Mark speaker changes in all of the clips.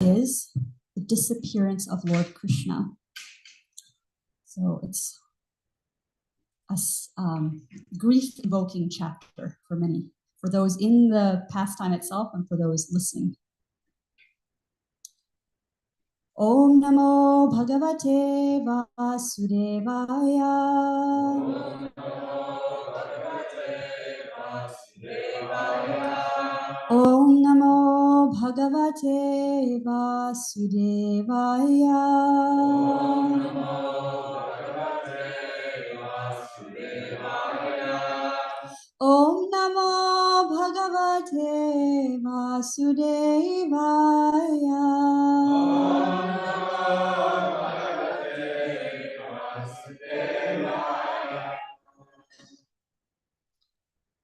Speaker 1: is the disappearance of Lord Krishna. So it's a grief-evoking chapter for many, for those in the pastime itself and for those listening. Om Namo Bhagavate Vasudevaya. Om Namo Bhagavate Vasudevaya. Om Namo Bhagavate Vasudevaya.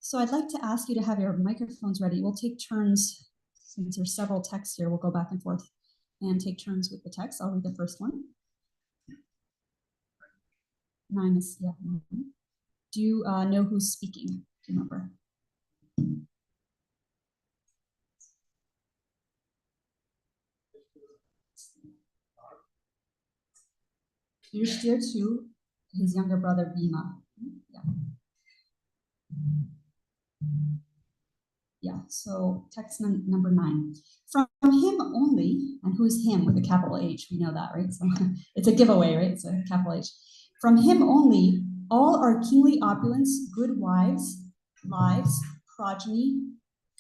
Speaker 1: So I'd like to ask you to have your microphones ready. We'll take turns, since there's several texts here, we'll go back and forth and take turns with the text. I'll read the first one. 9 is, yeah. Do you know who's speaking? Do you remember? Yudhishthir to his younger brother Bhima. Yeah. Yeah, so text number 9. From him only, and who's him with a capital H? We know that, right? So it's a giveaway, right? It's a capital H. From him only, all our kingly opulence, good wives, lives, progeny,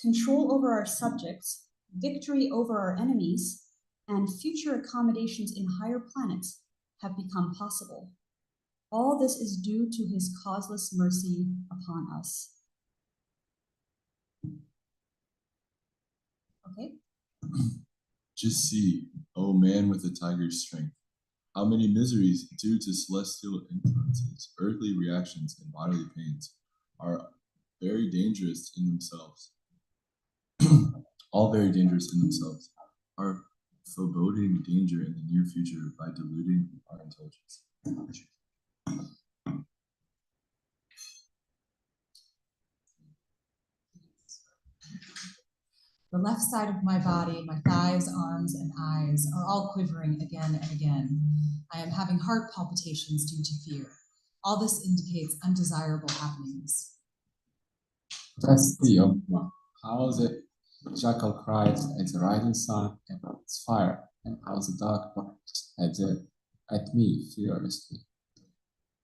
Speaker 1: control over our subjects, victory over our enemies, and future accommodations in higher planets have become possible. All this is due to his causeless mercy upon us. Okay.
Speaker 2: Just see, O man with a tiger's strength, how many miseries due to celestial influences, earthly reactions, and bodily pains are very dangerous in themselves. All very dangerous in themselves, are foreboding danger in the near future by diluting our intelligence.
Speaker 3: The left side of my body, my thighs, arms, and eyes are all quivering again and again. I am having heart palpitations due to fear. All this indicates undesirable happenings.
Speaker 4: That's the young one. How the jackal cries at the rising sun and its fire, and how the dog barks at me furiously.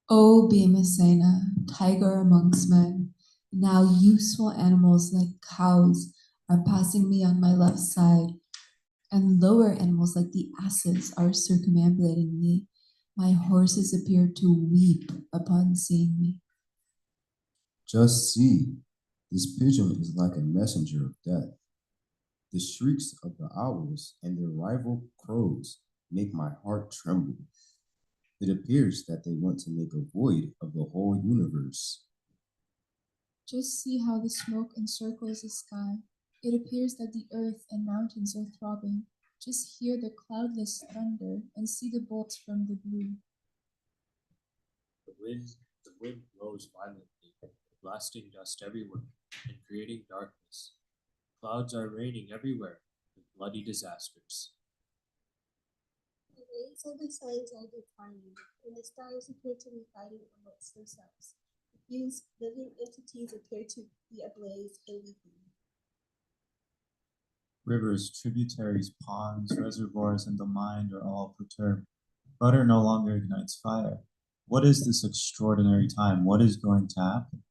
Speaker 5: O Bhimasena, tiger amongst men, now useful animals like cows are passing me on my left side, and lower animals like the asses are circumambulating me. My horses appear to weep upon seeing me.
Speaker 6: Just see, this pigeon is like a messenger of death. The shrieks of the owls and their rival crows make my heart tremble. It appears that they want to make a void of the whole universe.
Speaker 5: Just see how the smoke encircles the sky. It appears that the earth and mountains are throbbing. Just hear the cloudless thunder and see the bolts from the blue.
Speaker 7: The wind blows violently, blasting dust everywhere and creating darkness. Clouds are raining everywhere with bloody disasters.
Speaker 8: The rays of the suns are declining, and the stars appear to be fighting amongst themselves. These living entities appear to be ablaze and weeping.
Speaker 9: Rivers, tributaries, ponds, reservoirs, and the mind are all perturbed. Butter no longer ignites fire. What is this extraordinary time? What is going to happen?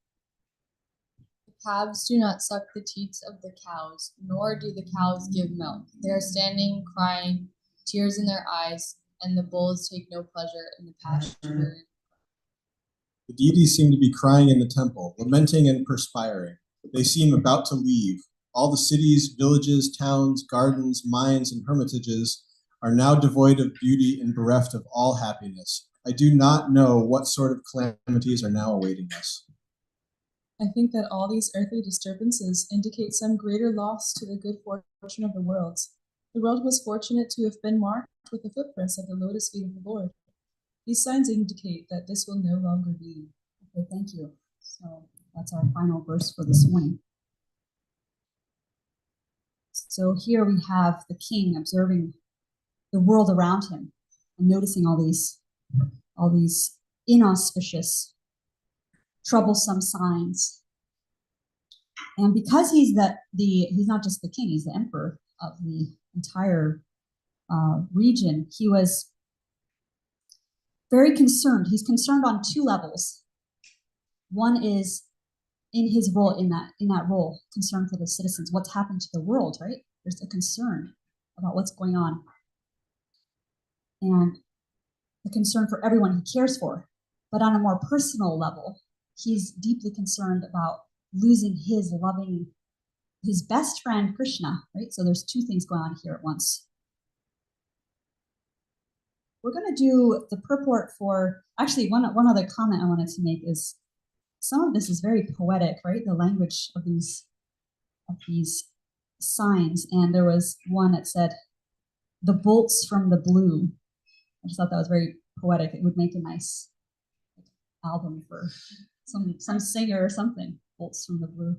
Speaker 10: The calves do not suck the teats of the cows, nor do the cows give milk. They are standing, crying, tears in their eyes, and the bulls take no pleasure in the pasture.
Speaker 11: The deities seem to be crying in the temple, lamenting and perspiring. They seem about to leave. All the cities, villages, towns, gardens, mines, and hermitages are now devoid of beauty and bereft of all happiness. I do not know what sort of calamities are now awaiting us.
Speaker 12: I think that all these earthly disturbances indicate some greater loss to the good fortune of the worlds. The world was fortunate to have been marked with the footprints of the lotus feet of the Lord. These signs indicate that this will no longer be.
Speaker 1: Okay, thank you. So that's our final verse for this morning. So here we have the king observing the world around him and noticing all these inauspicious, troublesome signs. And because he's he's not just the king, he's the emperor of the entire region, he was very concerned. He's concerned on two levels. One is in his role, in that role, concern for the citizens, what's happened to the world, right? There's a concern about what's going on. And the concern for everyone he cares for. But on a more personal level, he's deeply concerned about losing his best friend, Krishna, right? So there's two things going on here at once. We're going to do the purport for, actually one other comment I wanted to make is some of this is very poetic, right? The language of these signs. And there was one that said, the bolts from the blue. I just thought that was very poetic. It would make a nice album for some singer or something. Bolts from the blue.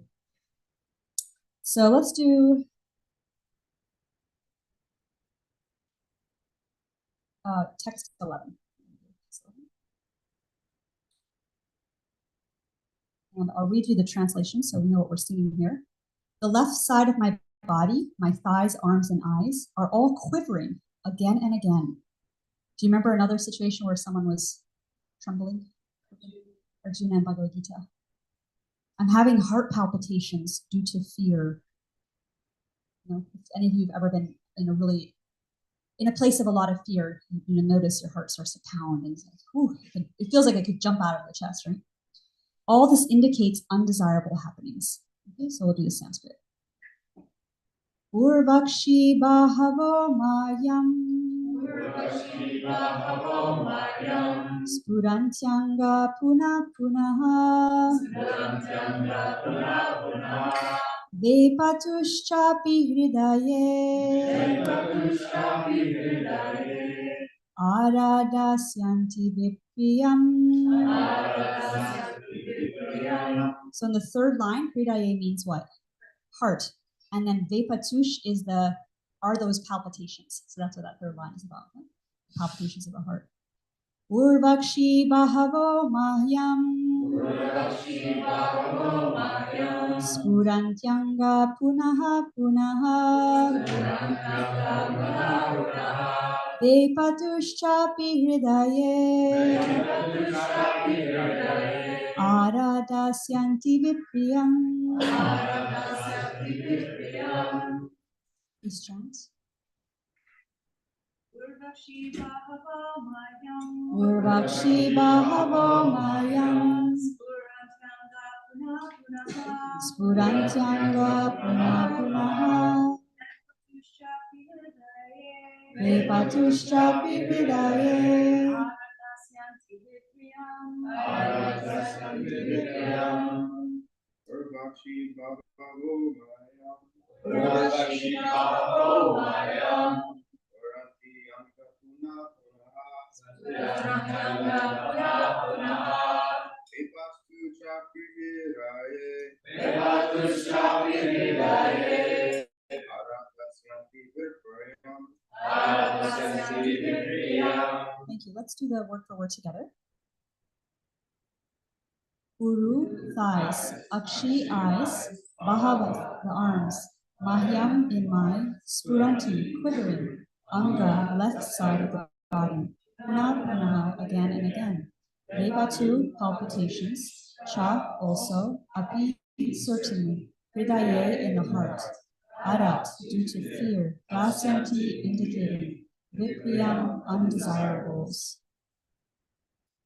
Speaker 1: So let's do text 11. And I'll read you the translation so we know what we're seeing here. The left side of my body, my thighs, arms, and eyes are all quivering again and again. Do you remember another situation where someone was trembling? Arjuna and Bhagavad Gita. I'm having heart palpitations due to fear. You know, if any of you have ever been in a place of a lot of fear, you notice your heart starts to pound and it's like, whew, it feels like it could jump out of the chest, right? All this indicates undesirable happenings. Okay, so we'll do the Sanskrit. Urvakshi bahavo mayam. Spurantyanga puna punaha. Vepatuschapi hridaye. Aradasyanti vipriyam. So in the third line, hridaye means what? Heart. And then vepatush are those palpitations. So that's what that third line is about. Right? Palpitations of the heart. Urvakshi bahavo mahyam. Spurantyanga punaha punaha. Vepatushchapi hridaye. Aradasyanti vipriyam. These chants. Urvakshi bahavo mayam. Spurantyanga puna punaha. Vepatushchapi hridaye.
Speaker 13: Urvakshi bahavo mayam. Uranti anka puna punaha. Vepatushchapi hridaye. Aradasyanti vipriyam.
Speaker 1: Thank you. Let's do the word for word together. Uru, thighs. Akshi, eyes. Bahava, the arms. Mahyam, in my. Spuranti, quivering. Anga, left side of the body. Puna, punaha, again and again. Vepatu, palpitations. Cha, also. Api, certainly. Hridaye, in the heart. Arat, due to fear. Dasyanti, indicating. Vipriyam, undesirables.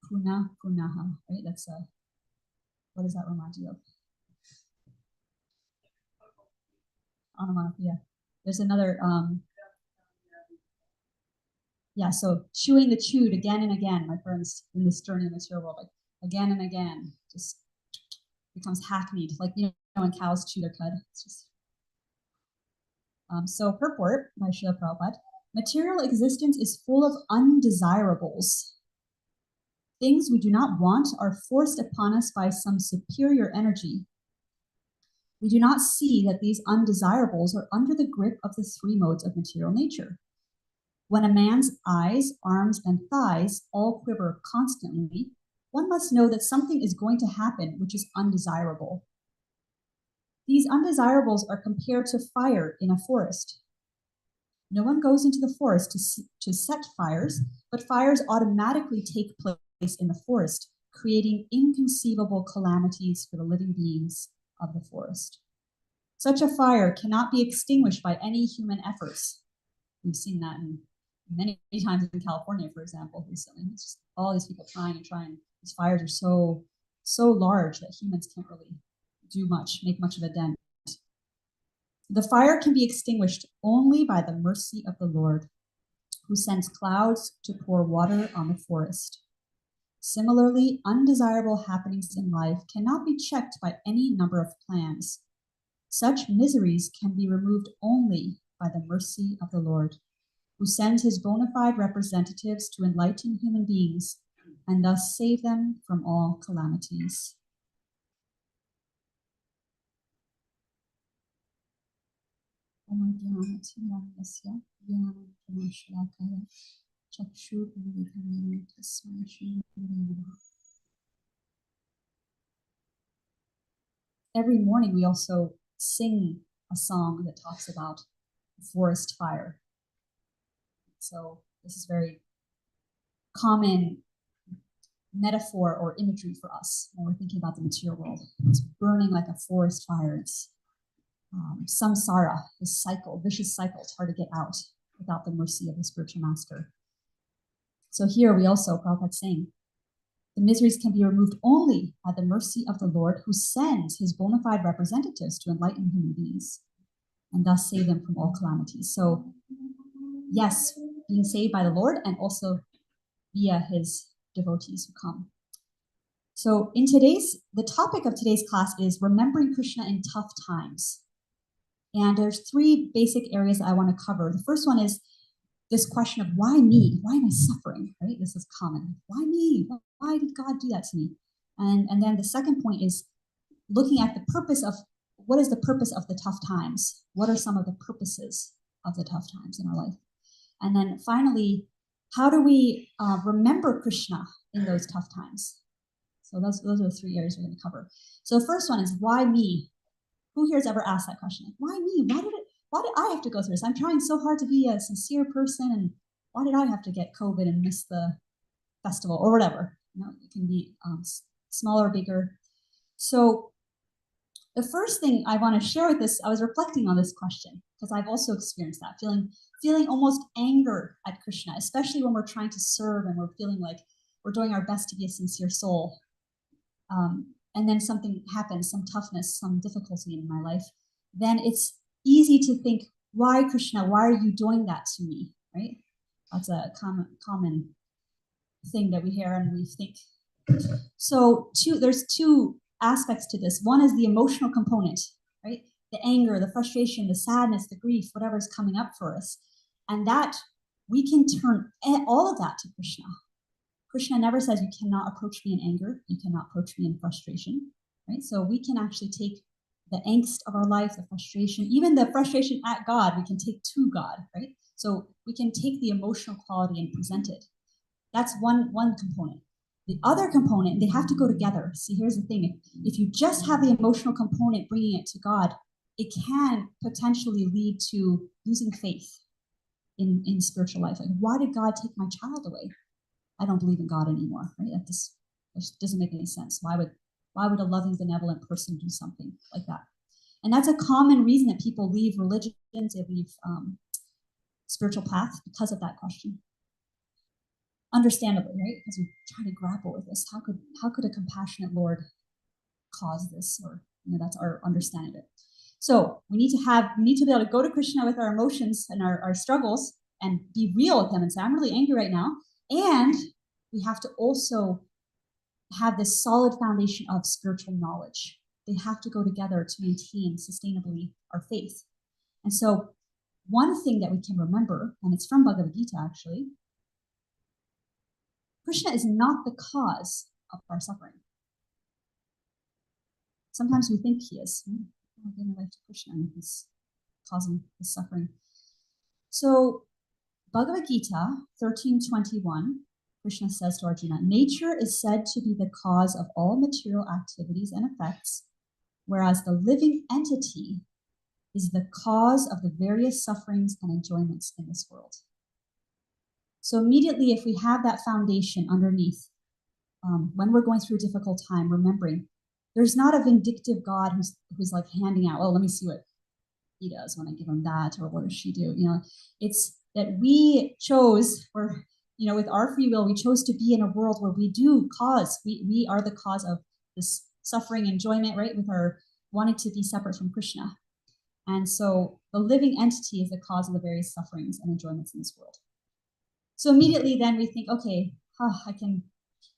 Speaker 1: Puna, punaha, right? That's what does that remind you of? Onomatopoeia. There's another, so chewing the chewed again and again, my friends, in this journey in the material world, like again and again, just becomes hackneyed, like, you know, when cows chew their cud. It's just. So purport by Srila Prabhupada, material existence is full of undesirables. Things we do not want are forced upon us by some superior energy. we do not see that these undesirables are under the grip of the three modes of material nature. When a man's eyes, arms, and thighs all quiver constantly, one must know that something is going to happen which is undesirable. These undesirables are compared to fire in a forest. No one goes into the forest to set fires, but fires automatically take place in the forest, creating inconceivable calamities for the living beings of the forest. Such a fire cannot be extinguished by any human efforts. We've seen that many times in California, for example, recently. It's just all these people trying and trying. These fires are so large that humans can't really do much, make much of a dent. The fire can be extinguished only by the mercy of the Lord, who sends clouds to pour water on the forest. Similarly, undesirable happenings in life cannot be checked by any number of plans. Such miseries can be removed only by the mercy of the Lord, who sends his bona fide representatives to enlighten human beings and thus save them from all calamities. Every morning we also sing a song that talks about the forest fire. So this is very common metaphor or imagery for us when we're thinking about the material world. It's burning like a forest fire. It's samsara, this cycle, vicious cycle. It's hard to get out without the mercy of the spiritual master. So here we also, Prabhupada's saying, the miseries can be removed only by the mercy of the Lord, who sends his bona fide representatives to enlighten human beings and thus save them from all calamities. So yes, being saved by the Lord and also via his devotees who come. So the topic of today's class is remembering Krishna in tough times. And there's three basic areas that I want to cover. The first one is this question of why me? Why am I suffering? Right? This is common. Why me? Why did God do that to me? And then the second point is looking at the purpose of what is the purpose of the tough times? What are some of the purposes of the tough times in our life? And then finally, how do we remember Krishna in those tough times? So those are the three areas we're going to cover. So the first one is why me? Who here has ever asked that question? Like, why me? Why did I have to go through this? I'm trying so hard to be a sincere person, and why did I have to get COVID and miss the festival or whatever? It can be smaller, bigger. So the first thing I want to share with this, I was reflecting on this question because I've also experienced that, feeling almost anger at Krishna, especially when we're trying to serve and we're feeling like we're doing our best to be a sincere soul. And then something happens, some toughness, some difficulty in my life, then it's easy to think, why Krishna, why are you doing that to me, right? That's a common thing that we hear and we think. So there's two aspects to this. One is the emotional component, right? The anger, the frustration, the sadness, the grief, whatever's coming up for us. And that we can turn all of that to Krishna. Krishna never says you cannot approach me in anger, you cannot approach me in frustration, right? So we can actually take the angst of our life, the frustration, even the frustration at God, we can take to God, right? So we can take the emotional quality and present it. That's one component. The other component, they have to go together. See, here's the thing. If you just have the emotional component bringing it to God, it can potentially lead to losing faith in spiritual life. Like, why did God take my child away? I don't believe in God anymore, right? That just doesn't make any sense. Why would a loving, benevolent person do something like that? And that's a common reason that people leave religions, they leave spiritual paths because of that question. Understandably, right? Because we try to grapple with this. How could a compassionate Lord cause this? Or that's our understanding of it. So we need to be able to go to Krishna with our emotions and our struggles and be real with him and say, I'm really angry right now. And we have to also have this solid foundation of spiritual knowledge. They have to go together to maintain sustainably our faith. And so one thing that we can remember, and it's from Bhagavad Gita actually, Krishna is not the cause of our suffering. Sometimes we think he is. give my life to Krishna, and he's causing the suffering. So Bhagavad Gita 13:21, Krishna says to Arjuna, nature is said to be the cause of all material activities and effects, whereas the living entity is the cause of the various sufferings and enjoyments in this world. So immediately, if we have that foundation underneath, when we're going through a difficult time, remembering there's not a vindictive God who's like handing out, oh, let me see what he does when I give him that, or what does she do? It's that we chose, or with our free will, we chose to be in a world where we do cause, we are the cause of this suffering, enjoyment, right? With our wanting to be separate from Krishna. And so the living entity is the cause of the various sufferings and enjoyments in this world. So immediately then we think, okay,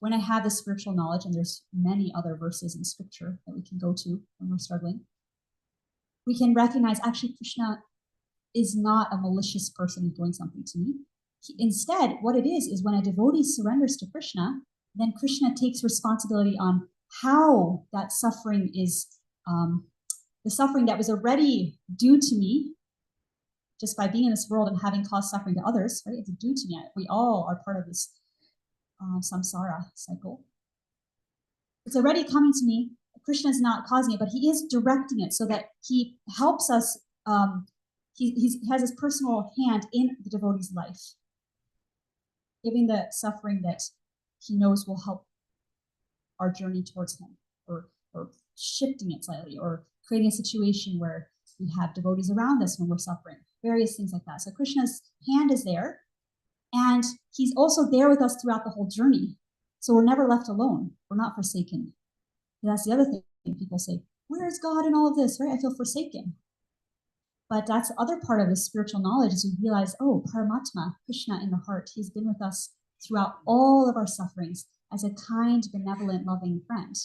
Speaker 1: when I have this spiritual knowledge, and there's many other verses in scripture that we can go to when we're struggling, we can recognize actually Krishna is not a malicious person who's doing something to me. Instead, what it is when a devotee surrenders to Krishna, then Krishna takes responsibility on how that suffering is, the suffering that was already due to me, just by being in this world and having caused suffering to others, right? It's due to me. We all are part of this samsara cycle. It's already coming to me. Krishna is not causing it, but he is directing it so that he helps us. He has his personal hand in the devotee's life, giving the suffering that he knows will help our journey towards him, or shifting it slightly, or creating a situation where we have devotees around us when we're suffering, various things like that. So Krishna's hand is there, and he's also there with us throughout the whole journey. So we're never left alone. We're not forsaken. And that's the other thing people say, where is God in all of this, right? I feel forsaken. But that's the other part of the spiritual knowledge, is we realize, oh, Paramatma, Krishna in the heart, he's been with us throughout all of our sufferings as a kind, benevolent, loving friend.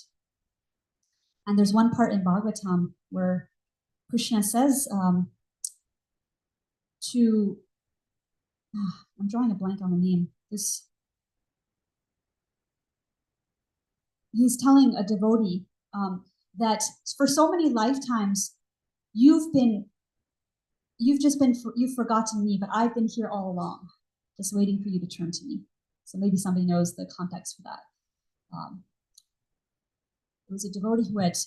Speaker 1: And there's one part in Bhagavatam where Krishna says I'm drawing a blank on the name. He's telling a devotee that for so many lifetimes you've forgotten me, but I've been here all along, just waiting for you to turn to me. So maybe somebody knows the context for that. It was a devotee who had,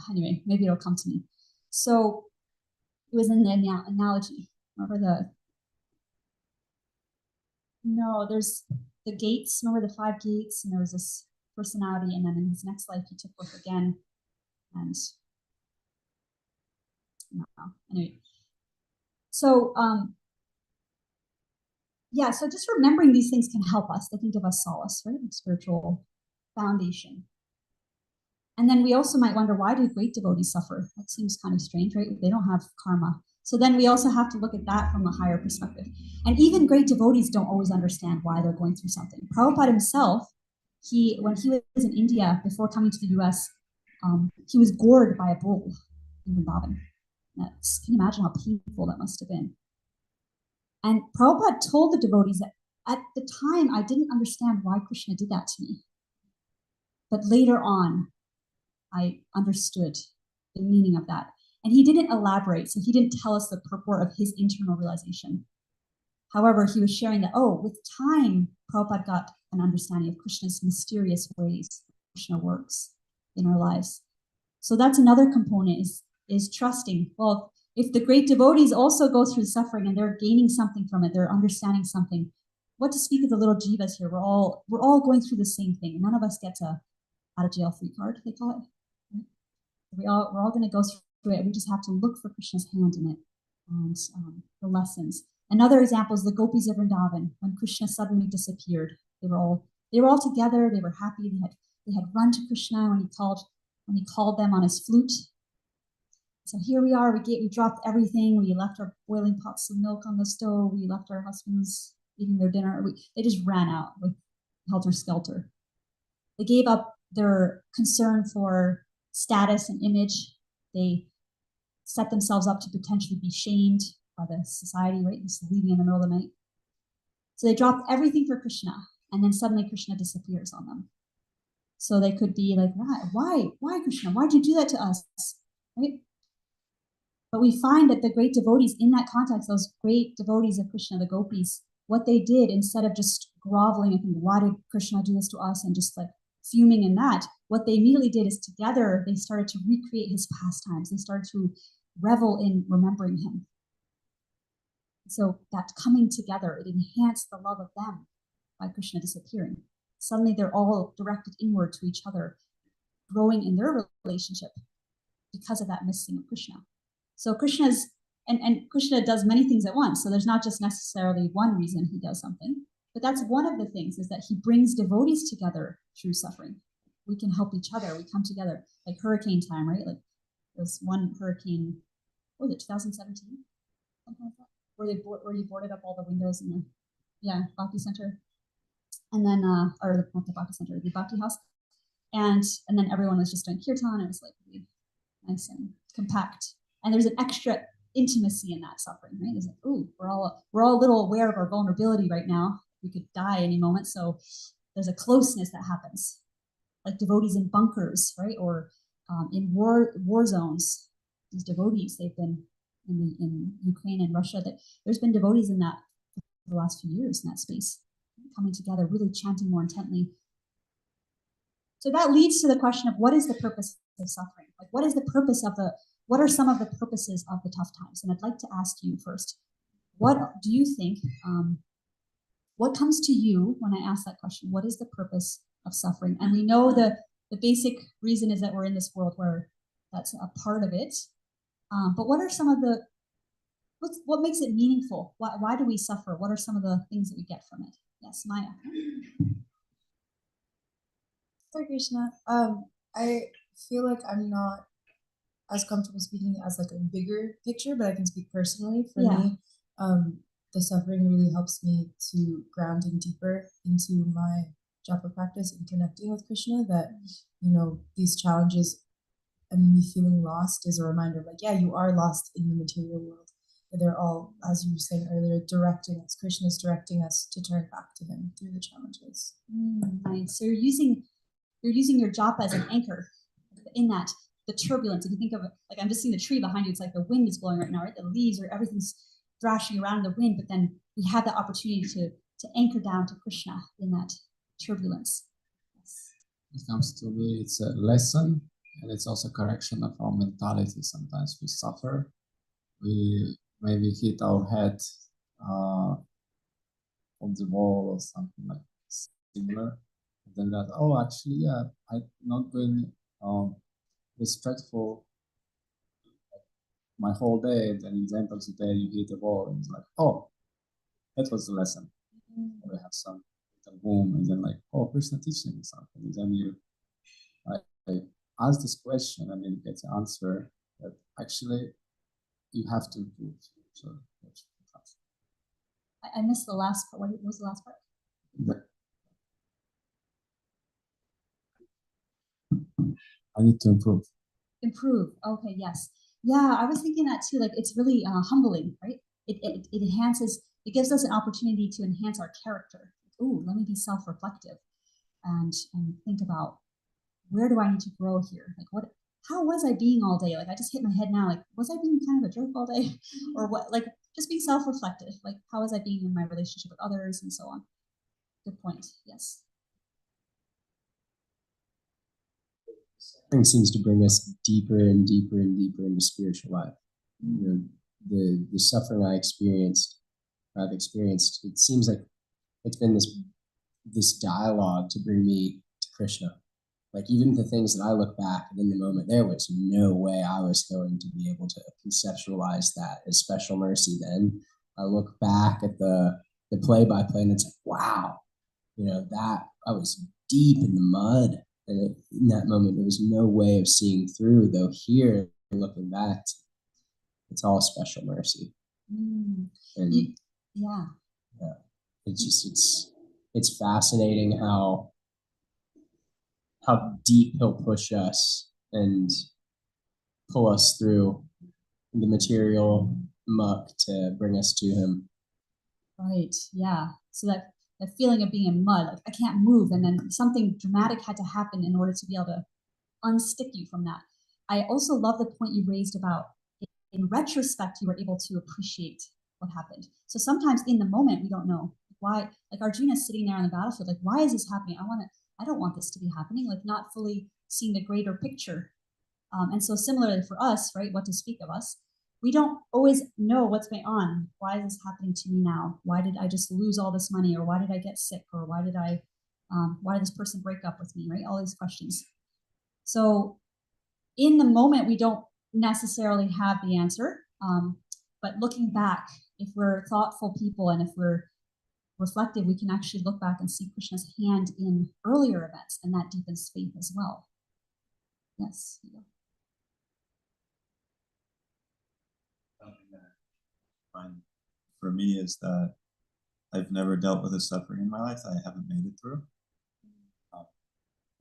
Speaker 1: anyway, maybe it'll come to me. So it was an analogy. Remember there's the gates. Remember the 5 gates? And there was this personality, and then in his next life he took birth again. And anyway. So so just remembering these things can help us. They can give us solace, right? Spiritual foundation. And then we also might wonder, why do great devotees suffer? That seems kind of strange, right? They don't have karma. So then we also have to look at that from a higher perspective. And even great devotees don't always understand why they're going through something. Prabhupada himself, when he was in India before coming to the US, he was gored by a bull in Vrindavan. Can you imagine how painful that must have been? And Prabhupada told the devotees that at the time I didn't understand why Krishna did that to me. But later on, I understood the meaning of that. And he didn't elaborate, so he didn't tell us the purport of his internal realization. However, he was sharing that, with time, Prabhupada got an understanding of Krishna's mysterious ways Krishna works in our lives. So that's another component, is trusting. Well, if the great devotees also go through suffering and they're gaining something from it, they're understanding something, what to speak of the little jivas here? We're all going through the same thing. None of us gets a out of jail free card, they call it. We're all going to go through it. We just have to look for Krishna's hand in it and the lessons. Another example is the gopis of Vrindavan. When Krishna suddenly disappeared, they were all together. They were happy. They had run to Krishna when he called them on his flute. So here we are. We dropped everything. We left our boiling pots of milk on the stove. We left our husbands eating their dinner. They just ran out with helter skelter. They gave up their concern for status and image. They set themselves up to potentially be shamed by the society, right? Just leaving in the middle of the night. So they dropped everything for Krishna, and then suddenly Krishna disappears on them. So they could be like, why Krishna? Why'd you do that to us? right? But we find that the great devotees in that context, those great devotees of Krishna, the gopis, what they did, instead of just groveling and thinking, why did Krishna do this to us, and just like fuming in that, what they immediately did is together they started to recreate his pastimes. They started to revel in remembering him. So that coming together, it enhanced the love of them by Krishna disappearing. Suddenly they're all directed inward to each other, growing in their relationship because of that missing of Krishna. So Krishna's, and Krishna does many things at once. So there's not just necessarily one reason he does something, but that's one of the things, is that he brings devotees together through suffering. We can help each other. We come together, like hurricane time, right? Like there's one hurricane, what was it, 2017? Something like that, where you boarded up all the windows in the, Bhakti Center. And then, or not the Bhakti Center, the Bhakti House. And then everyone was just doing kirtan. It was like really nice and compact. And there's an extra intimacy in that suffering, right? It's like, ooh, we're all a little aware of our vulnerability right now. We could die any moment. So there's a closeness that happens, like devotees in bunkers, right? Or in war zones. These devotees, they've been in Ukraine and Russia. That there's been devotees in that for the last few years in that space, coming together, really chanting more intently. So that leads to the question of, what is the purpose of suffering? Like, what is the purpose of what are some of the purposes of the tough times? And I'd like to ask you first, what do you think, what comes to you when I ask that question? What is the purpose of suffering? And we know the basic reason is that we're in this world where that's a part of it. But what are some of what makes it meaningful? Why do we suffer? What are some of the things that we get from it? Yes, Maya.
Speaker 5: Hare Krishna. I feel like I'm not as comfortable speaking as like a bigger picture, but I can speak personally. For me, the suffering really helps me to ground in deeper into my japa practice and connecting with Krishna. That, these challenges and me feeling lost is a reminder, like, yeah, you are lost in the material world. But they're all, as you were saying earlier, directing us. Krishna is directing us to turn back to him through the challenges.
Speaker 1: Nice. So you're using your japa as an anchor in that, the turbulence. If you think of it, like, I'm just seeing the tree behind you, it's like the wind is blowing right now, right? The leaves or everything's thrashing around in the wind, but then we have the opportunity to anchor down to Krishna in that turbulence. Yes.
Speaker 4: It comes to me, it's a lesson, and it's also correction of our mentality. Sometimes we suffer, we maybe hit our head on the wall or something like similar. Then that, oh, actually, yeah, I'm not being respectful my whole day. And then the end of the day, you hit the wall, and it's like, oh, that was the lesson. We have some boom, and then like, oh, Krishna teaching me something. And then I ask this question, and then get the answer that actually you have to improve. So
Speaker 1: I missed the last part. What was the last part?
Speaker 4: I need to improve.
Speaker 1: Improve. Okay. Yes. Yeah. I was thinking that too. Like, it's really humbling, right? It enhances. It gives us an opportunity to enhance our character. Ooh, let me be self-reflective, and think about, where do I need to grow here? Like, how was I being all day? Like, I just hit my head now. Like, was I being kind of a jerk all day, or what? Like, just being self-reflective. Like, how was I being in my relationship with others, and so on. Good point. Yes.
Speaker 14: Suffering seems to bring us deeper and deeper and deeper into spiritual life. The suffering I've experienced, it seems like it's been this dialogue to bring me to Krishna. Like, even the things that I look back and in the moment, there was no way I was going to be able to conceptualize that as special mercy then. I look back at the play-by-play, and it's like, wow, that I was deep in the mud. And in that moment, there was no way of seeing through, though here, looking back, it's all special mercy. And
Speaker 1: yeah,
Speaker 14: it's fascinating how deep he'll push us and pull us through the material muck to bring us to him.
Speaker 1: Right. Yeah. So that feeling of being in mud, like, I can't move, and then something dramatic had to happen in order to be able to unstick you from that. I also love the point you raised about in retrospect, you were able to appreciate what happened. So sometimes in the moment, we don't know why, like Arjuna sitting there on the battlefield, like, why is this happening? I don't want this to be happening, like not fully seeing the greater picture. And so similarly for us, right, what to speak of us, we don't always know what's going on. Why is this happening to me now? Why did I just lose all this money? Or why did I get sick? Or why did this person break up with me, right? All these questions. So in the moment, we don't necessarily have the answer. But looking back, if we're thoughtful people and if we're reflective, we can actually look back and see Krishna's hand in earlier events, and that deepens faith as well. Yes.
Speaker 9: Something that I find for me is that I've never dealt with a suffering in my life that I haven't made it through.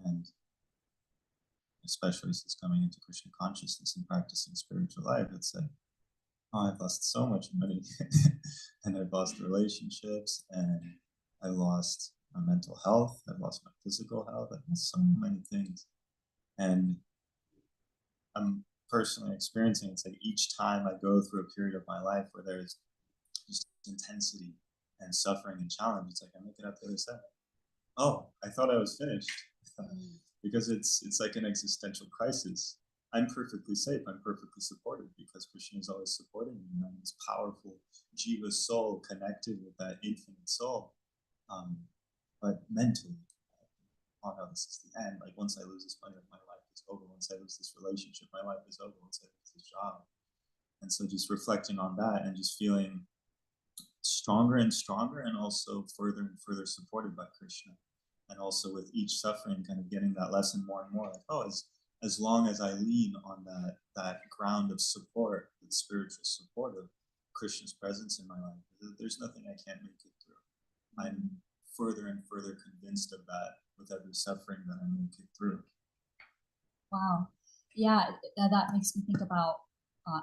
Speaker 9: And especially since coming into Krishna consciousness and practicing spiritual life, it's like, oh, I've lost so much money and I've lost relationships and I lost my mental health, I've lost my physical health, I've lost so many things. And I'm personally experiencing, it's like each time I go through a period of my life where there's just intensity and suffering and challenge, it's like I make it up the other side. Oh, I thought I was finished. Because it's like an existential crisis. I'm perfectly safe, I'm perfectly supported because Krishna is always supporting me, and I'm this powerful Jiva soul connected with that infinite soul. But mentally, oh no, this is the end. Like once I lose this money, my life is over. Once I lose this relationship, my life is over. Once I lose this job. And so just reflecting on that and just feeling stronger and stronger and also further and further supported by Krishna. And also with each suffering, kind of getting that lesson more and more, like, oh, as long as I lean on that ground of support, that spiritual support of Krishna's presence in my life, there's nothing I can't make it through. I'm further and further convinced of that with every suffering that I make it through.
Speaker 1: Wow. Yeah, that makes me think about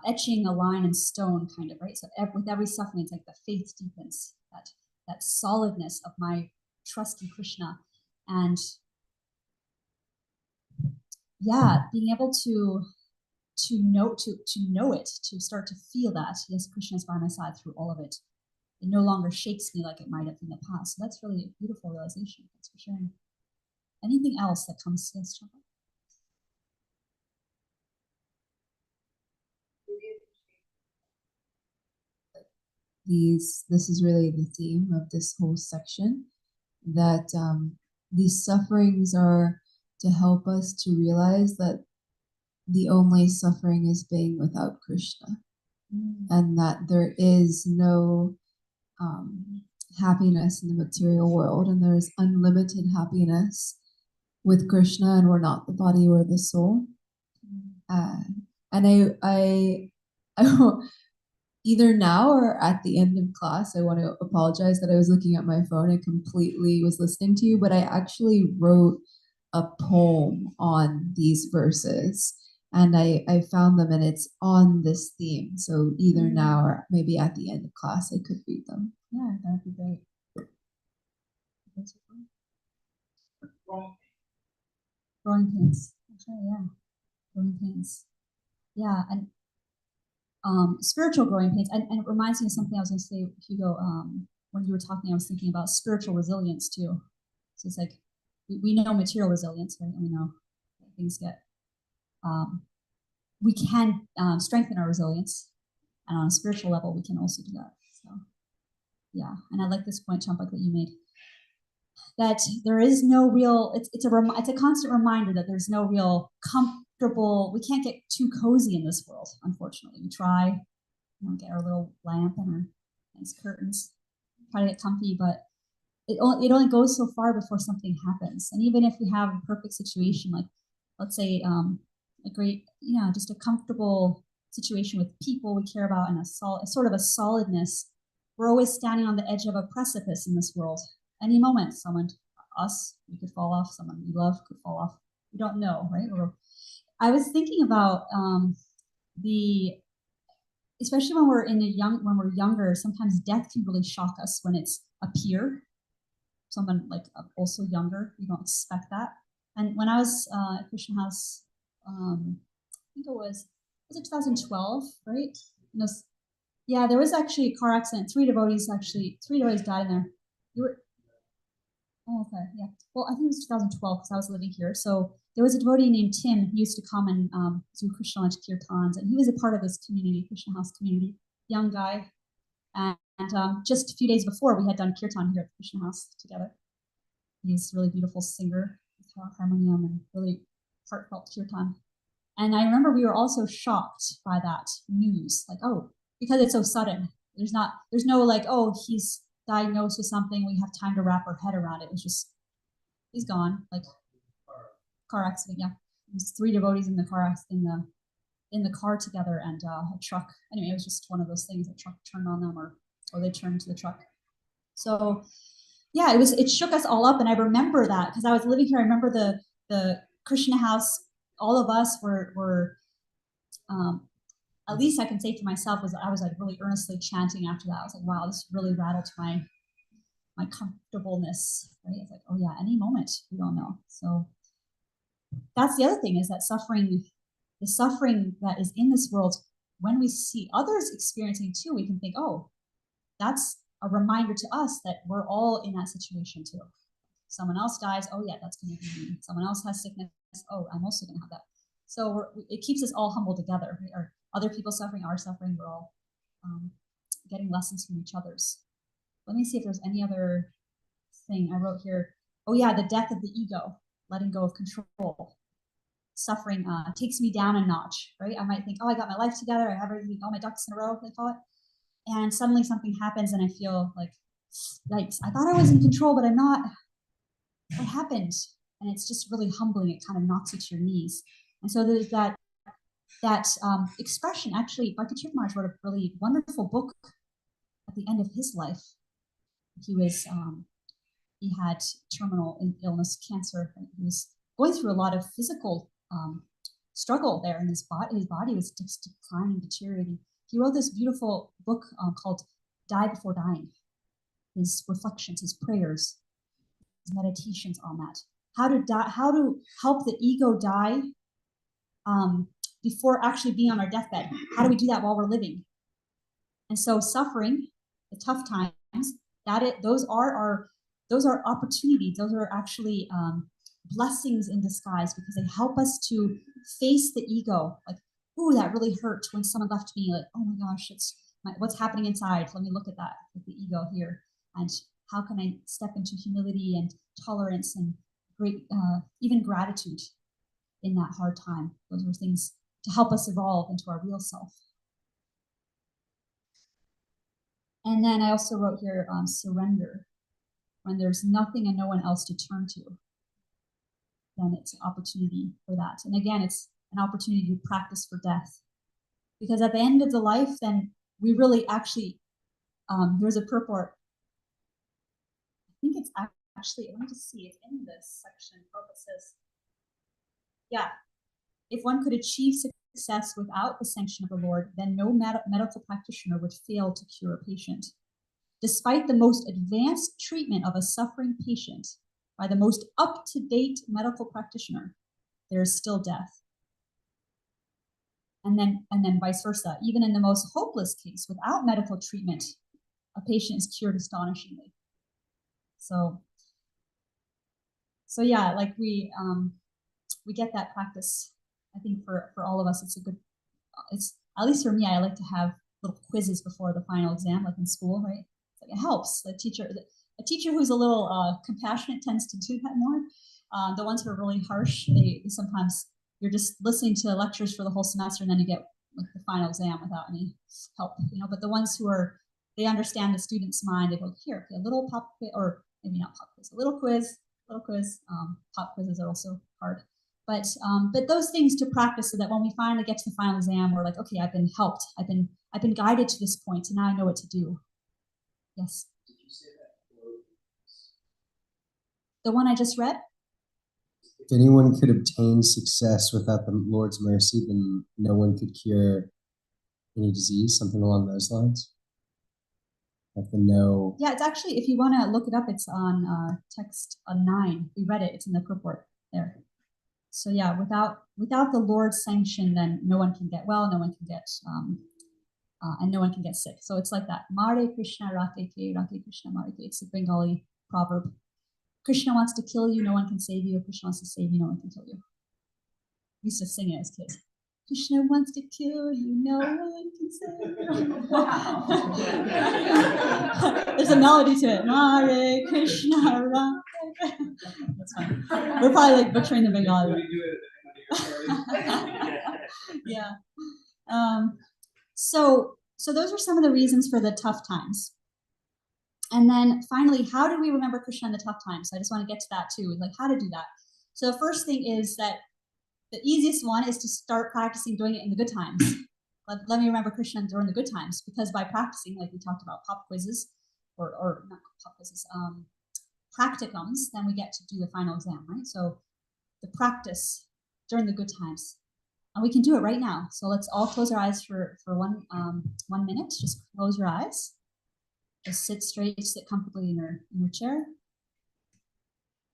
Speaker 1: etching a line in stone, kind of, right? So with every suffering, it's like the faith deepens, that solidness of my trust in Krishna. And yeah, being able to know it, to start to feel that, yes, Krishna is by my side through all of it. It no longer shakes me like it might have in the past. So that's really a beautiful realization. Thanks for sharing. Anything else that comes to us, Chapa?
Speaker 5: This is really the theme of this whole section, that these sufferings are to help us to realize that the only suffering is being without Krishna, and that there is no happiness in the material world, and there is unlimited happiness with Krishna, and we're not the body, we're the soul. And I either now or at the end of class, I want to apologize that I was looking at my phone. I completely was listening to you, but I actually wrote a poem on these verses, and I found them, and it's on this theme. So either now or maybe at the end of class, I could read them.
Speaker 1: Yeah, that'd be great. Growing pains. Okay, yeah. Growing pains. Yeah, and spiritual growing pains. And it reminds me of something I was going to say, Hugo, when you were talking, I was thinking about spiritual resilience too. So it's like, we know material resilience, right? And we know things get, we can strengthen our resilience. And on a spiritual level, we can also do that. So, yeah. And I like this point, Champak, that you made, that there is no real, it's a constant reminder that there's no real comfortable, we can't get too cozy in this world, unfortunately. We try, get our little lamp and our nice curtains, try to get comfy, but it only goes so far before something happens. And even if we have a perfect situation, like let's say a great, just a comfortable situation with people we care about and a sort of a solidness, we're always standing on the edge of a precipice in this world. Any moment, we could fall off, someone we love could fall off. We don't know, right? I was thinking about especially when we're younger, sometimes death can really shock us when it's a peer, someone like also younger. We don't expect that. And when I was at Christian House, think it was it 2012, right? No, yeah, there was actually a car accident. Three devotees died in there. You were, oh, okay, yeah. Well, I think it was 2012 because I was living here. So there was a devotee named Tim who used to come and do Krishna Lunch kirtans, and he was a part of this community, Krishna House community, young guy. And just a few days before, we had done kirtan here at the Krishna House together. He's a really beautiful singer with harmonium and really heartfelt kirtan. And I remember we were also shocked by that news, like, oh, because it's so sudden. There's no like, oh, he's diagnosed with something, we have time to wrap our head around it. It was just, he's gone, like car accident, yeah. There's three devotees in the car in the car together, and a truck. Anyway, it was just one of those things. A truck turned on them, or they turned to the truck. So yeah, it shook us all up, and I remember that because I was living here. I remember the Krishna House. All of us were at least I can say for myself I was like really earnestly chanting after that. I was like, wow, this really rattled my comfortableness. Right? It's like, oh yeah, any moment, we don't know. So that's the other thing, is that the suffering that is in this world, when we see others experiencing too, we can think, oh, that's a reminder to us that we're all in that situation too. Someone else dies, oh yeah, that's going to be me. Someone else has sickness, oh, I'm also going to have that. So it keeps us all humble together. Right? Or other people suffering, our suffering, we're all getting lessons from each other's. Let me see if there's any other thing I wrote here. Oh yeah, the death of the ego, letting go of control. Suffering takes me down a notch, right? I might think, oh, I got my life together, I have everything, all my ducks in a row, they call it. And suddenly something happens and I feel like I thought I was in control, but I'm not. What happened? And it's just really humbling. It kind of knocks you to your knees. And so there's that expression. Actually, Bhakti Maharaj wrote a really wonderful book at the end of his life. He had terminal illness, cancer. He was going through a lot of physical struggle there, and his body was just declining, deteriorating. He wrote this beautiful book called Die Before Dying. His reflections, his prayers, his meditations on that. How to help the ego die before actually being on our deathbed. How do we do that while we're living? And so suffering, the tough times, those are opportunities. Those are actually blessings in disguise, because they help us to face the ego. Like, ooh, that really hurt when someone left me. Like, oh my gosh, what's happening inside? Let me look at that with the ego here. And how can I step into humility and tolerance and great, even gratitude in that hard time? Those are things to help us evolve into our real self. And then I also wrote here, surrender. When there's nothing and no one else to turn to, then it's an opportunity for that. And again, it's an opportunity to practice for death. Because at the end of the life, then we really actually, there's a purport. I think it's actually, let me just see, it's in this section. Prabhupada says, yeah, if one could achieve success without the sanction of the Lord, then no medical practitioner would fail to cure a patient. Despite the most advanced treatment of a suffering patient by the most up-to-date medical practitioner, there is still death. And then vice versa. Even in the most hopeless case, without medical treatment, a patient is cured astonishingly. So yeah, like we get that practice. I think for all of us, it's at least for me, I like to have little quizzes before the final exam, like in school, right? It helps. A teacher who's a little compassionate tends to do that more. The ones who are really harsh, they sometimes, you're just listening to lectures for the whole semester, and then you get like the final exam without any help, But the ones who they understand the student's mind, they go, here, a little pop quiz, or maybe not pop quiz, a little quiz. Pop quizzes are also hard. But those things to practice, so that when we finally get to the final exam, we're like, okay, I've been helped. I've been guided to this point, and now I know what to do. Yes.
Speaker 13: Did you say that quote?
Speaker 1: The one I just read?
Speaker 14: If anyone could obtain success without the Lord's mercy, then no one could cure any disease, something along those lines. Like the no.
Speaker 1: Yeah, it's actually, if you want to look it up, it's on text 9. We read it. It's in the purport there. So yeah, without the Lord's sanction, then no one can get well, no one can get and no one can get sick. So it's like that. Mare Krishna Rake Ke, Rake Krishna Mare Ke. It's a Bengali proverb. Krishna wants to kill you, no one can save you. Krishna wants to save you, no one can kill you. We used to sing it as kids. Krishna wants to kill you, no one can save you. Wow. There's a melody to it. Mare Krishna Rake. That's fine. We're probably like butchering the Bengali. Yeah. So those are some of the reasons for the tough times. And then finally, how do we remember Krishna in the tough times? So I just want to get to that too, like how to do that. So the first thing is that the easiest one is to start practicing doing it in the good times. Let me remember Krishna during the good times, because by practicing, like we talked about pop quizzes, or not pop quizzes, practicums, then we get to do the final exam, right? So the practice during the good times. And we can do it right now. So let's all close our eyes for 1 minute. Just close your eyes. Just sit straight, sit comfortably in your chair.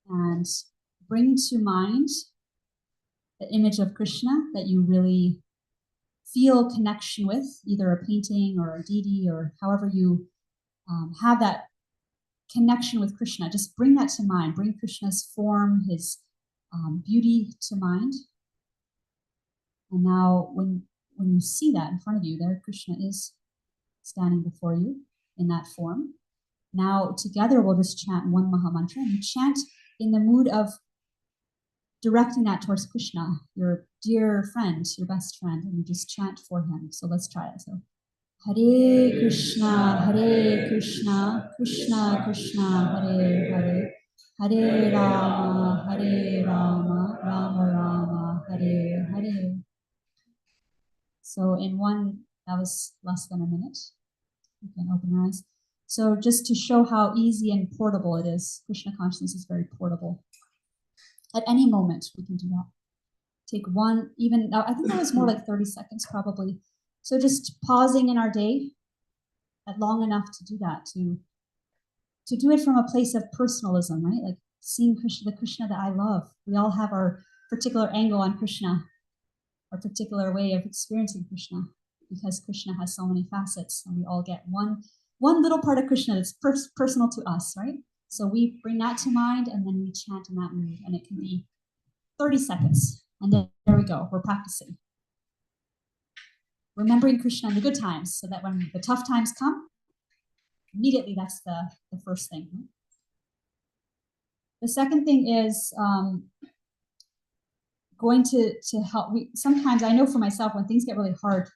Speaker 1: And bring to mind the image of Krishna that you really feel connection with, either a painting or a deity or however you have that connection with Krishna. Just bring that to mind. Bring Krishna's form, his beauty to mind. And now when you see that in front of you, there Krishna is standing before you in that form. Now together we'll just chant one Maha Mantra, and you chant in the mood of directing that towards Krishna, your dear friend, your best friend, and you just chant for him. So let's try it. So Hare Krishna, Krishna Krishna, Hare Hare, Hare Rama, Rama Rama, Hare Hare. So that was less than a minute. You can open your eyes. So just to show how easy and portable it is, Krishna consciousness is very portable. At any moment, we can do that. Take one, even, I think that was more like 30 seconds probably. So just pausing in our day at long enough to do that, to do it from a place of personalism, right? Like seeing Krishna, the Krishna that I love. We all have our particular angle on Krishna, our particular way of experiencing Krishna, because Krishna has so many facets, and we all get one little part of Krishna that's personal to us, right? So we bring that to mind, and then we chant in that mood, and it can be 30 seconds. And then there we go, we're practicing. Remembering Krishna in the good times, so that when the tough times come, immediately that's the first thing. The second thing is going to help. Sometimes, I know for myself, when things get really hard,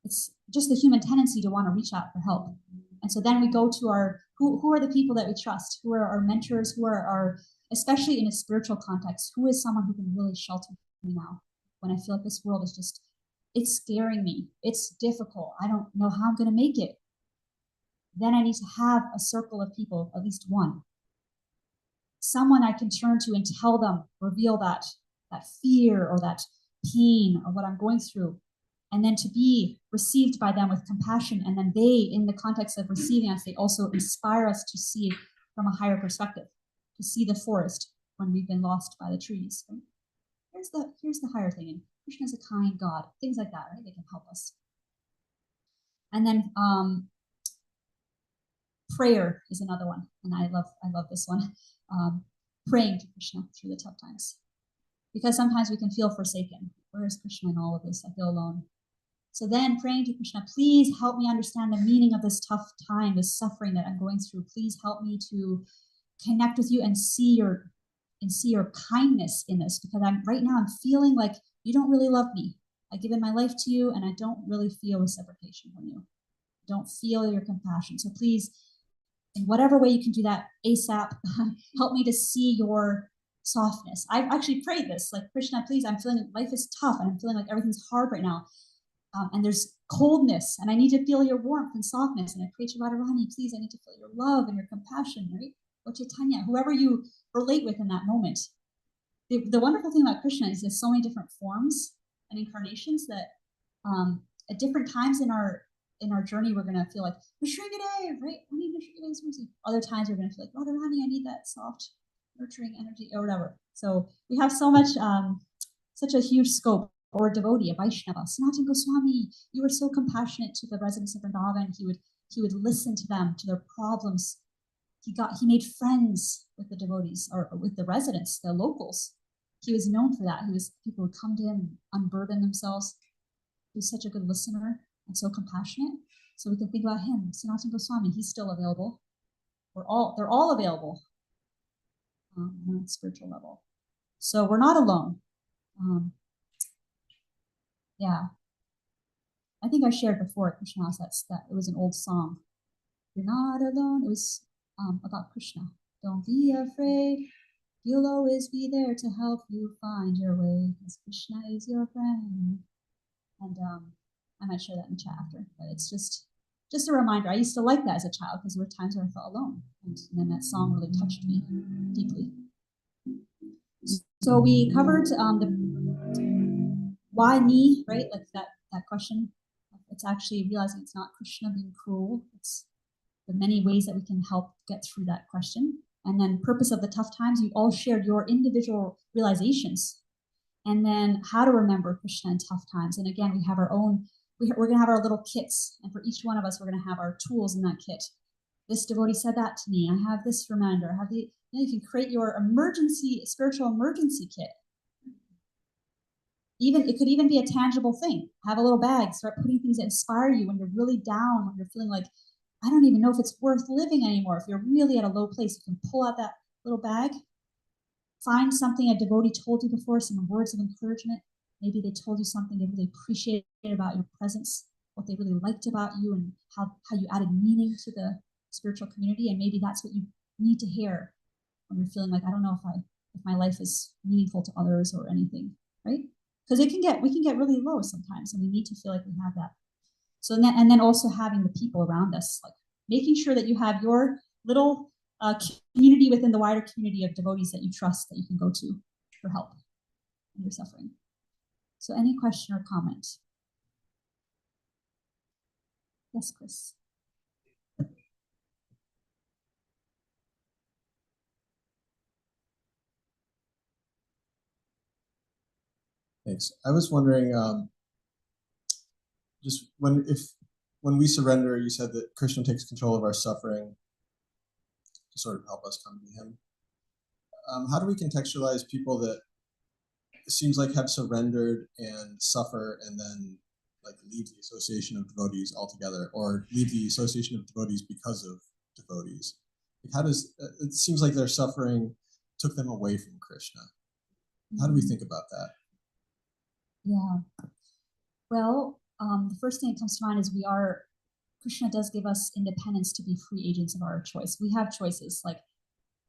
Speaker 1: it's just the human tendency to want to reach out for help. And so then we go to who are the people that we trust? Who are our mentors? Who are our, especially in a spiritual context, who is someone who can really shelter me now when I feel like this world is just, it's scaring me. It's difficult. I don't know how I'm going to make it. Then I need to have a circle of people, at least one. Someone I can turn to and tell them, reveal that fear or that pain or what I'm going through. And then to be received by them with compassion. And then they, in the context of receiving us, they also inspire us to see from a higher perspective, to see the forest when we've been lost by the trees. Right? Here's the higher thing. And Krishna is a kind God. Things like that, right? They can help us. And then prayer is another one. And I love this one. Praying to Krishna through the tough times. Because sometimes we can feel forsaken. Where is Krishna in all of this? I feel alone. So then praying to Krishna, please help me understand the meaning of this tough time, this suffering that I'm going through. Please help me to connect with you and see your kindness in this, because I'm feeling like you don't really love me. I've given my life to you and I don't really feel reciprocation from you. I don't feel your compassion. So please, in whatever way you can do that ASAP, help me to see your softness. I've actually prayed this, like, Krishna, please, I'm feeling life is tough and I'm feeling like everything's hard right now. And there's coldness, and I need to feel your warmth and softness. And I pray to Radharani, please, I need to feel your love and your compassion, right? Or Chaitanya, whoever you relate with in that moment. The wonderful thing about Krishna is there's so many different forms and incarnations that at different times in our journey, we're going to feel like, Vishringadev, right? I need Vishringadev's mercy. Other times we're going to feel like, Radharani, I need that soft nurturing energy or whatever. So we have so much, such a huge scope. Or a devotee, a Vaishnava, Sanatana Goswami, you were so compassionate to the residents of Vrindavan. He would listen to them, to their problems. He made friends with the devotees or with the residents, the locals. He was known for that. People would come to him and unburden themselves. He was such a good listener and so compassionate. So we can think about him, Sanatana Goswami. He's still available. They're all available on a spiritual level. So we're not alone. Yeah, I think I shared before at Krishna House that it was an old song. You're not alone. It was about Krishna. Don't be afraid. He'll always be there to help you find your way, because Krishna is your friend. And I might share that in the chat after, but it's just a reminder. I used to like that as a child because there were times where I felt alone, and then that song really touched me deeply. So we covered the why me, right? Like that question. It's actually realizing it's not Krishna being cruel. It's the many ways that we can help get through that question. And then purpose of the tough times, you all shared your individual realizations. And then how to remember Krishna in tough times. And again, we have our own, we're going to have our little kits. And for each one of us, we're going to have our tools in that kit. This devotee said that to me. I have this reminder. I have you can create your spiritual emergency kit. It could even be a tangible thing. Have a little bag, start putting things that inspire you when you're really down, when you're feeling like, I don't even know if it's worth living anymore. If you're really at a low place, you can pull out that little bag, find something a devotee told you before, some words of encouragement. Maybe they told you something they really appreciated about your presence, what they really liked about you, and how you added meaning to the spiritual community. And maybe that's what you need to hear when you're feeling like, I don't know if my life is meaningful to others or anything, right? Because we can get really low sometimes, and we need to feel like we have that. So and then also having the people around us, like making sure that you have your little community within the wider community of devotees that you trust that you can go to for help when you're suffering. So any question or comment? Yes, Chris.
Speaker 11: Thanks. I was wondering, just when we surrender, you said that Krishna takes control of our suffering to sort of help us come to him. How do we contextualize people that it seems like have surrendered and suffer and then like leave the association of devotees altogether, or leave the association of devotees because of devotees? Like how does it seems like their suffering took them away from Krishna? How do we think about that?
Speaker 1: Yeah. Well, the first thing that comes to mind is Krishna does give us independence to be free agents of our choice. We have choices. Like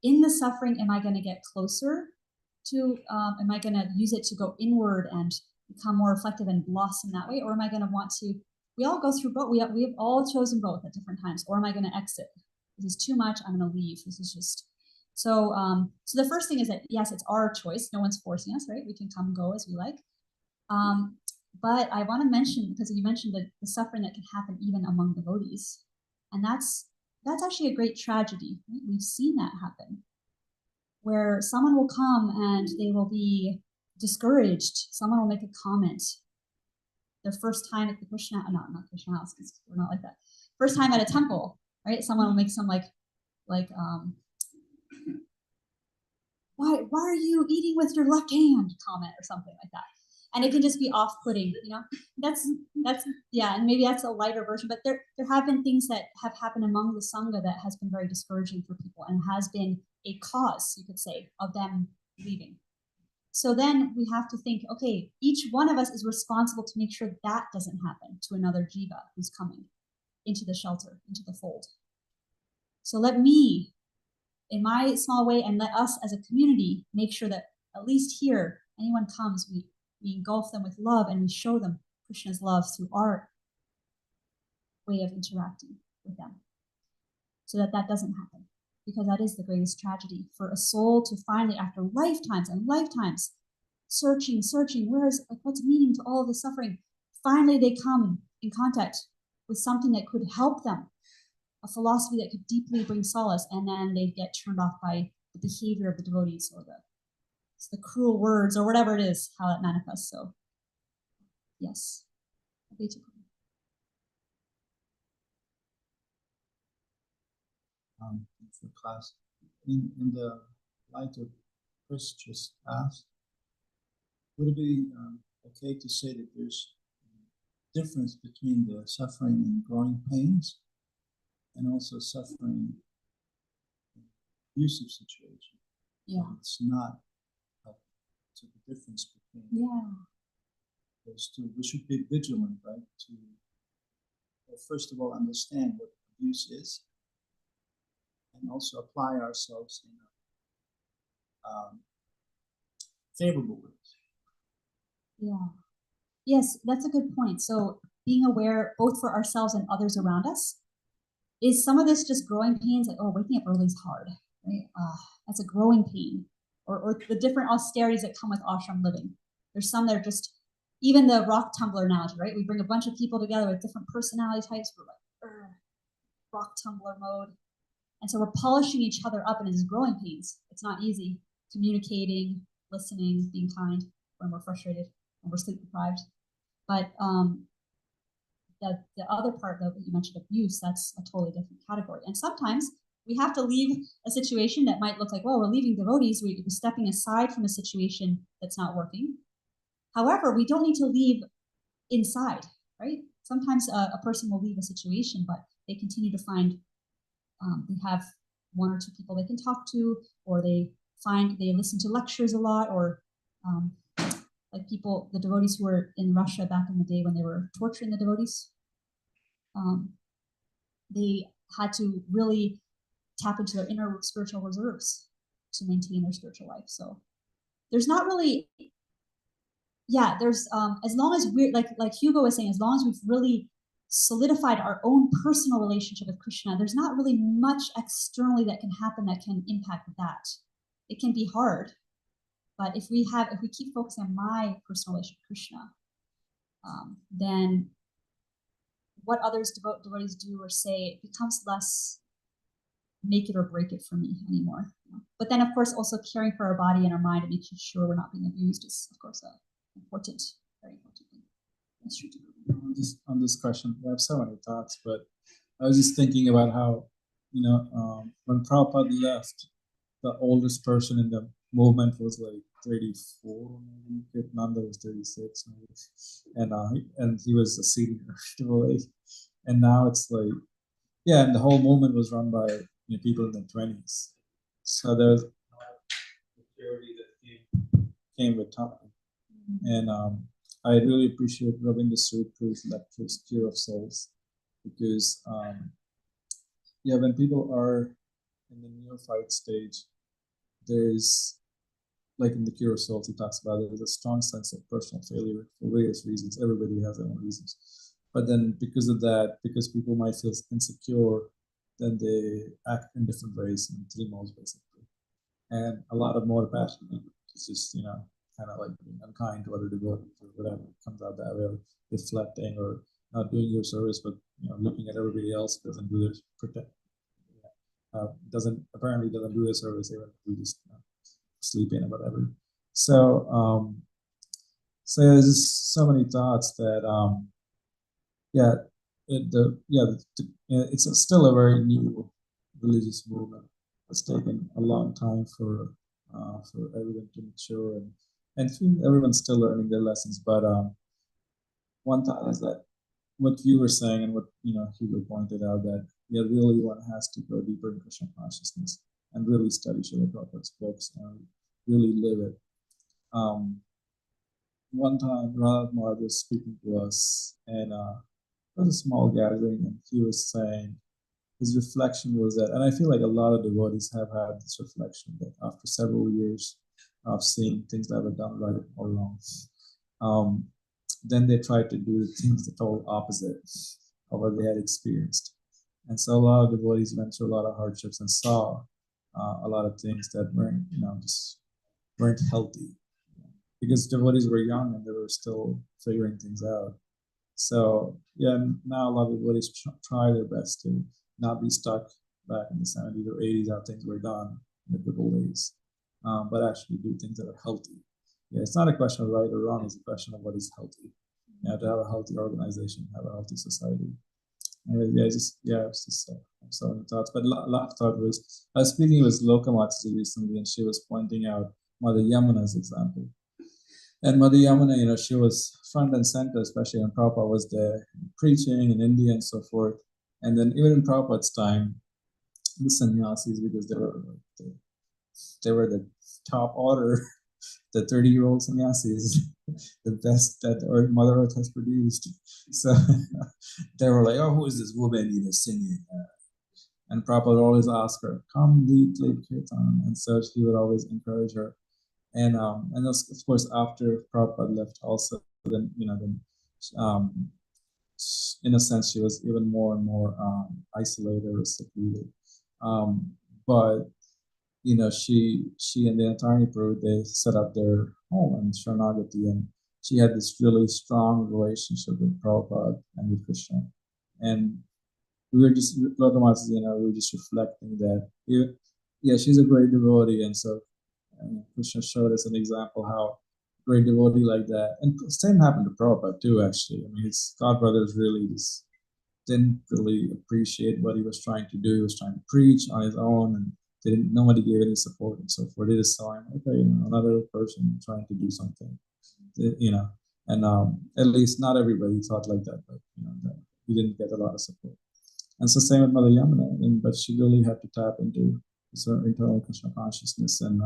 Speaker 1: in the suffering, am I going to get closer to, am I going to use it to go inward and become more reflective and blossom that way? Or am I going to want to, we all go through both. We have all chosen both at different times. Or am I going to exit? This is too much. I'm going to leave. This is just, so the first thing is that, yes, it's our choice. No one's forcing us, right? We can come and go as we like. But I want to mention, because you mentioned the suffering that can happen even among devotees. And that's actually a great tragedy. Right? We've seen that happen, where someone will come and they will be discouraged. Someone will make a comment. Their first time at the Krishna, not Krishna house, because we're not like that. First time at a temple, right? Someone will make some why are you eating with your left hand comment or something like that. And it can just be off-putting, That's yeah, and maybe that's a lighter version. But there have been things that have happened among the sangha that has been very discouraging for people, and has been a cause, you could say, of them leaving. So then we have to think, okay, each one of us is responsible to make sure that doesn't happen to another jiva who's coming into the shelter, into the fold. So let me, in my small way, and let us as a community make sure that at least here, anyone comes, we engulf them with love, and we show them Krishna's love through our way of interacting with them, so that doesn't happen. Because that is the greatest tragedy, for a soul to finally, after lifetimes and lifetimes, searching, what's meaning to all of the suffering, finally they come in contact with something that could help them, a philosophy that could deeply bring solace, and then they get turned off by the behavior of the devotees or the cruel words or whatever it is, how it manifests. So, yes.
Speaker 15: For class, in the light of Chris just asked, would it be okay to say that there's a difference between the suffering and growing pains and also suffering in abusive situation?
Speaker 1: Yeah.
Speaker 15: It's not to the difference between those two. We should be vigilant, right? To first of all understand what abuse is, and also apply ourselves in a favorable ways.
Speaker 1: Yeah. Yes, that's a good point. So being aware both for ourselves and others around us, is some of this just growing pains, like, oh, waking up early is hard, right? That's a growing pain. Or the different austerities that come with ashram living. There's some that are just, even the rock tumbler analogy, right? We bring a bunch of people together with different personality types. We're like, rock tumbler mode. And so we're polishing each other up, and it's growing pains. It's not easy. Communicating, listening, being kind when we're frustrated, when we're sleep deprived. But the other part that you mentioned, abuse, that's a totally different category. And sometimes we have to leave a situation that might look like, well, we're leaving devotees, we're stepping aside from a situation that's not working. However, we don't need to leave inside, right? Sometimes a person will leave a situation, but they continue to find, they have one or two people they can talk to, or they listen to lectures a lot, or like the devotees who were in Russia back in the day when they were torturing the devotees, they had to really tap into their inner spiritual reserves to maintain their spiritual life. So there's not really, there's as long as we're like Hugo was saying, as long as we've really solidified our own personal relationship with Krishna, there's not really much externally that can happen that can impact that. It can be hard, but if we keep focusing on my personal relationship with Krishna, then what others devotees do or say, it becomes less make it or break it for me anymore. But then, of course, also caring for our body and our mind and making sure we're not being abused is, of course, important, very important thing. That's true.
Speaker 15: On this question, I have so many thoughts, but I was just thinking about how, when Prabhupada left, the oldest person in the movement was like 34, maybe. Nanda was 36, maybe. And he was a senior devotee. And now it's like, and the whole movement was run by people in their 20s. So there's maturity that came with time. And I really appreciate Ravinder Sutri's lectures, Cure of Souls, because when people are in the neophyte stage, there's, like in the Cure of Souls, he talks about there's a strong sense of personal failure for various reasons. Everybody has their own reasons. But then because of that, because people might feel insecure, then they act in different ways, in three modes basically. And a lot of more passion is just, kind of like being unkind to other devotees or whatever. It comes out that way, or deflecting, or not doing your service, but looking at everybody else doesn't do their apparently doesn't do their service, even if we just sleep in or whatever. So there's just so many thoughts that it's still a very new religious movement. It's taken a long time for everyone to mature, and everyone's still learning their lessons. But one thought is that what you were saying and what Hugo pointed out, that really one has to go deeper in Krishna consciousness and really study Srila Prabhupada's books and really live it. One time, Radha Maharaj was speaking to us, and it was a small gathering, and he was saying, his reflection was that, and I feel like a lot of devotees have had this reflection, that after several years of seeing things that were done right or wrong, then they tried to do things the total opposite of what they had experienced. And so a lot of devotees went through a lot of hardships and saw a lot of things that weren't, just weren't healthy, because devotees were young and they were still figuring things out. So now a lot of devotees try their best to not be stuck back in the 70s or 80s how things were done, in the good old days, but actually do things that are healthy. Yeah, it's not a question of right or wrong, it's a question of what is healthy. You have to have a healthy organization, have a healthy society. It's just so many thoughts. But last thought was, I was speaking with Lokamatsu recently, and she was pointing out Mother Yamuna's example. And Mother Yamuna, she was front and center, especially when Prabhupada was there preaching in India and so forth. And then even in Prabhupada's time, the sannyasis, because they were the top order, the 30-year-old sannyasis, the best that Mother Earth has produced. So they were like, oh, who is this woman singing? And Prabhupada would always ask her, come lead Kirtan. And so he would always encourage her. And of course, after Prabhupada left also, then, in a sense, she was even more and more isolated or secluded. But she and the attorney Prabhu, they set up their home in Sharanagati, and she had this really strong relationship with Prabhupada and with Krishna. And we were just, we were just reflecting that, she's a great devotee, and so Krishna showed us an example how great devotee like that, and same happened to Prabhupada too, actually. I mean, his godbrothers really just didn't really appreciate what he was trying to do. He was trying to preach on his own, and nobody gave any support and so forth. They just saw him, okay, another person trying to do something, and at least not everybody thought like that, but that he didn't get a lot of support. And it's the same with Mother Yamuna, but she really had to tap into a certain internal Krishna consciousness, and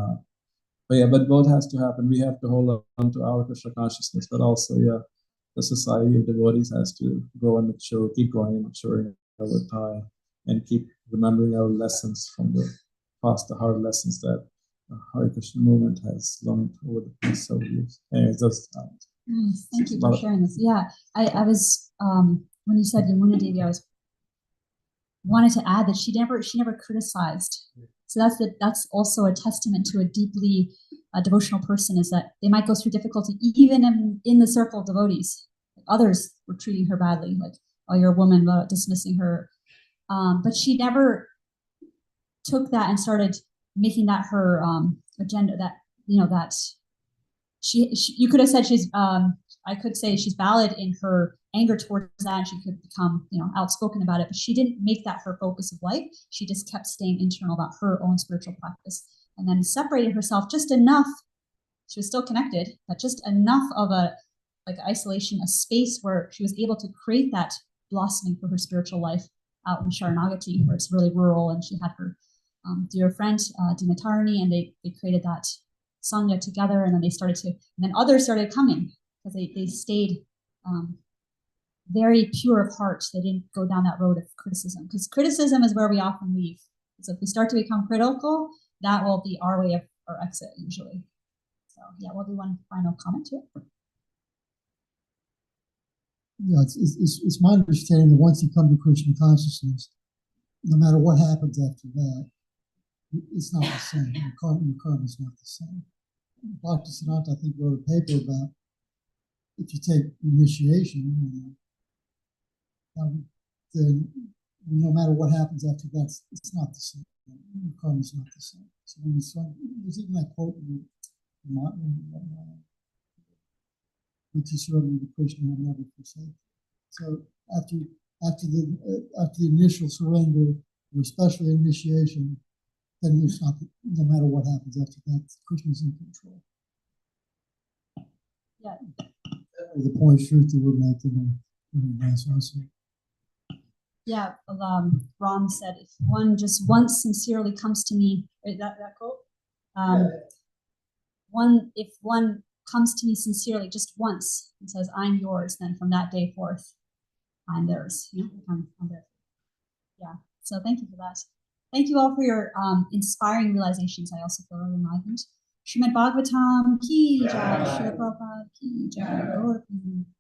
Speaker 15: but both has to happen. We have to hold on to our Krishna consciousness, but also, the society of devotees has to grow and mature, keep growing and maturing over time, and keep remembering our lessons from the past, the hard lessons that the Hare Krishna movement has learned over the past several years. Anyways,
Speaker 1: thank you for sharing this. Yeah, I was when you said Yamuna Devi, I wanted to add that she never criticized. So that's also a testament to a deeply devotional person, is that they might go through difficulty even in the circle of devotees. Others were treating her badly, like, oh, you're a woman, dismissing her. But she never took that and started making that her agenda. That that she you could have said she's I could say she's valid in her anger towards that, and she could become outspoken about it, but she didn't make that her focus of life. She just kept staying internal about her own spiritual practice, and then separated herself just enough. She was still connected, but just enough of a isolation, a space where she was able to create that blossoming for her spiritual life out in Sharanagati, where it's really rural, and she had her dear friend Dinatarani, and they created that sangha together, and then then others started coming, because they stayed very pure of heart. They didn't go down that road of criticism, because criticism is where we often leave. So if we start to become critical, that will be our way of our exit usually. So we'll do one final comment here.
Speaker 16: Yeah, it's my understanding that once you come to Krishna consciousness, no matter what happens after that, it's not the same. Your karma is not the same. Dr. Siddhanta, I think, wrote a paper about if you take initiation, then no matter what happens after that, it's not the same. Your karma is not the same. So when there's even that quote which is surely the Krishna will never forsake. So after the initial surrender, or especially initiation, then there's not, no matter what happens after that, Krishna's in control.
Speaker 1: Yeah.
Speaker 16: The point Shruti would make in nice also.
Speaker 1: Yeah, Ram said, if one just once sincerely comes to me, right, that quote? If one comes to me sincerely just once and says, I'm yours, then from that day forth, I'm theirs. I'm there. Yeah, so thank you for that. Thank you all for your inspiring realizations. I also feel really enlivened. Srimad Bhagavatam ki jai, Srila Prabhupada ki jai.